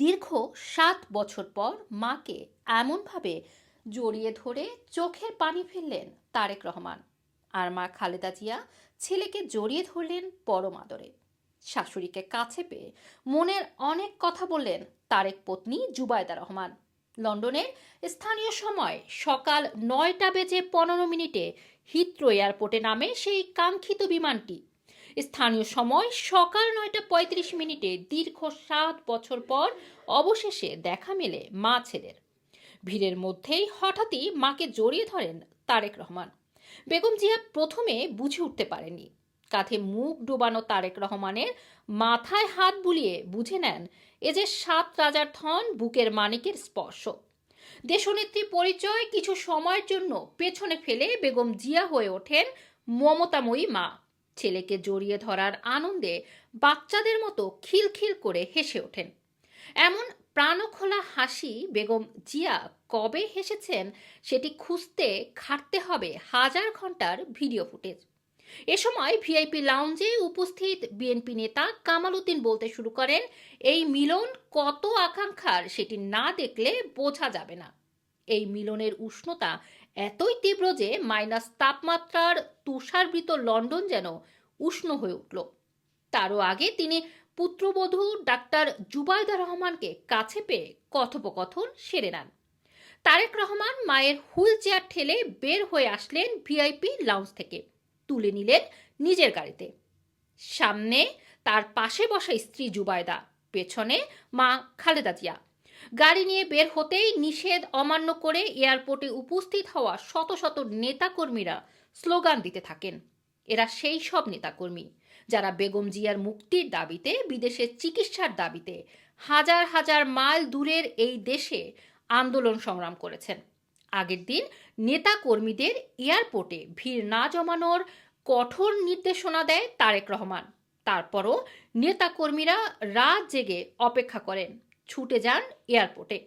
দীর্ঘ ৭ বছর পর মাকে এমনভাবে জড়িয়ে ধরে চোখের পানি ফেললেন তারেক রহমান। আর মা খালেদা জিয়া ছেলেকে জড়িয়ে ধরলেন পরম আদরে। শাশুড়িকে কাছে পেয়ে মনের অনেক কথা বললেন তারেক পত্নী জুবাইদা রহমান। লন্ডনের স্থানীয় সময় সকাল ৯টা বেজে ১৫ মিনিটে হিথ্রো এয়ারপোর্টে নামে সেই কাঙ্ক্ষিত বিমানটি। স্থানীয় সময় সকাল ৯টা ৩৫ মিনিটে দীর্ঘ ৭ বছর পর অবশেষে দেখা মেলে মা ছেলের। ভিড়ের মধ্যেই হঠাৎই মাকে জড়িয়ে ধরেন তারেক রহমান। বেগম জিয়া প্রথমে বুঝে উঠতে পারেনি। কাঁধে মুখ ডোবানো তারেক রহমানের মাথায় হাত বুলিয়ে বুঝে নেন এ যে ৭ রাজার ধন, বুকের মানিকের স্পর্শ। দেশনেত্রী পরিচয় কিছু সময়ের জন্য পেছনে ফেলে বেগম জিয়া হয়ে ওঠেন মমতাময়ী মা। ছেলেকে জড়িয়ে ধরার আনন্দে বাচ্চাদের মতো খিলখিল করে হেসে ওঠেন। এমন প্রাণখোলা হাসি বেগম জিয়া কবে হেসেছেন সেটি খুঁজতে খাটতে হবে হাজার ঘন্টার ভিডিও ফুটেজ। এ সময় ভিআইপি লাউঞ্জে উপস্থিত বিএনপি নেতা কামাল উদ্দিন বলতে শুরু করেন, এই মিলন কত আকাঙ্ক্ষার সেটি না দেখলে বোঝা যাবে না। এই মিলনের উষ্ণতা এতই তীব্র যে মাইনাস তাপমাত্রার তুষারবৃত লন্ডন যেন উষ্ণ হয়ে উঠল। তারও আগে তিনি পুত্রবধূ ডাক্তার জুবাইদা রহমানকে কাছে পেয়ে কথোপকথন সেরে নেন। তারেক রহমান মায়ের হুইল চেয়ার ঠেলে বের হয়ে আসলেন ভিআইপি লাউঞ্জ থেকে, তুলে নিলেন নিজের গাড়িতে। সামনে তার পাশে বসা স্ত্রী জুবাইদা, পেছনে মা খালেদা জিয়া। গাড়ি নিয়ে বের হতেই নিষেধ অমান্য করে এয়ারপোর্টে উপস্থিত হওয়া শত শত নেতাকর্মীরা স্লোগান দিতে থাকেন। এরা সেই সব নেতাকর্মী যারা বেগম জিয়ার মুক্তির দাবিতে, বিদেশে চিকিৎসার দাবিতে হাজার হাজার মাইল দূরের এই দেশে আন্দোলন সংগ্রাম করেছেন। আগের দিন নেতা কর্মীদের এয়ারপোর্টে ভিড় না জমানোর কঠোর নির্দেশনা দেয় তারেক রহমান। তারপরও নেতা কর্মীরা রাত জেগে অপেক্ষা করেন, ছুটে যান এয়ারপোর্টে।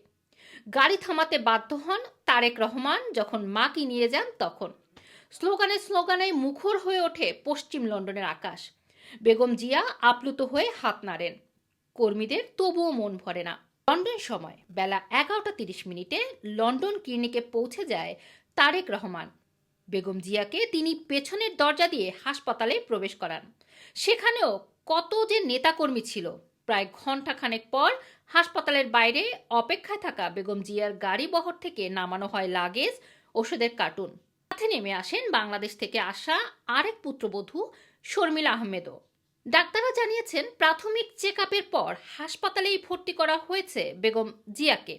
গাড়ি থামাতে বাধ্য হন তারেক রহমান যখন মাকে নিয়ে যান। তখন স্লোগানে স্লোগানে মুখর হয়ে ওঠে পশ্চিম লন্ডনের আকাশ। বেগম জিয়া আপ্লুত হয়ে হাত নাড়েন, কর্মীদের তবুও মন ভরে না। লন্ডন সময় বেলা ১১টা ৩০ মিনিটে লন্ডন ক্লিনিকে পৌঁছে যায় তারেক রহমান। বেগম জিয়াকে তিনি পেছনের দরজা দিয়ে হাসপাতালে প্রবেশ করান। সেখানেও কত যে নেতাকর্মী ছিল। প্রায় ঘণ্টাখানেক পর হাসপাতালের বাইরে অপেক্ষায় থাকা বেগম জিয়ার গাড়ি বহর থেকে নামানো হয় লাগেজ, ওষুধের কার্টুন। সাথে নেমে আসেন বাংলাদেশ থেকে আসা আরেক পুত্রবধূ শর্মিলা আহমেদও। ডাক্তাররা জানিয়েছেন প্রাথমিক চেক আপের পর হাসপাতালেই ভর্তি করা হয়েছে বেগম জিয়াকে।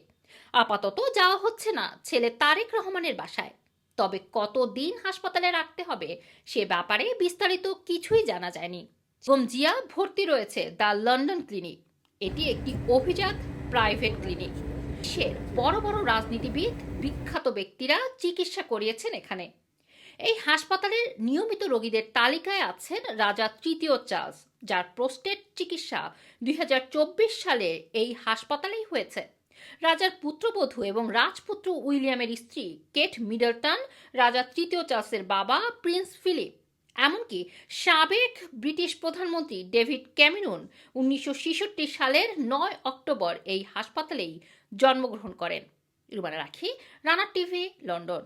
আপাতত যাওয়া হচ্ছে না ছেলে তারেক রহমানের বাসায়। তবে কতদিন হাসপাতালে রাখতে হবে সে ব্যাপারে বিস্তারিত কিছুই জানা যায়নি। বেগম জিয়া ভর্তি রয়েছে দ্য লন্ডন ক্লিনিক। এটি একটি অভিজাত প্রাইভেট ক্লিনিক। দেশের বড় বড় রাজনীতিবিদ, বিখ্যাত ব্যক্তিরা চিকিৎসা করিয়েছেন এখানে। এই হাসপাতালের নিয়মিত রোগীদের তালিকায় আছেন রাজা তৃতীয় চার্লস, যার প্রোস্টেট চিকিৎসা ২০২৪ সালে এই হাসপাতালেই হয়েছে। রাজার পুত্রবধূ এবং রাজপুত্র উইলিয়ামের স্ত্রী কেট মিডলটন, রাজা তৃতীয় চার্লসের বাবা প্রিন্স ফিলিপ, এমনকি সাবেক ব্রিটিশ প্রধানমন্ত্রী ডেভিড ক্যামেরন ১৯৬৬ সালের ৯ অক্টোবর এই হাসপাতালেই জন্মগ্রহণ করেন। রুমানা রাখি, রানা টিভি, লন্ডন।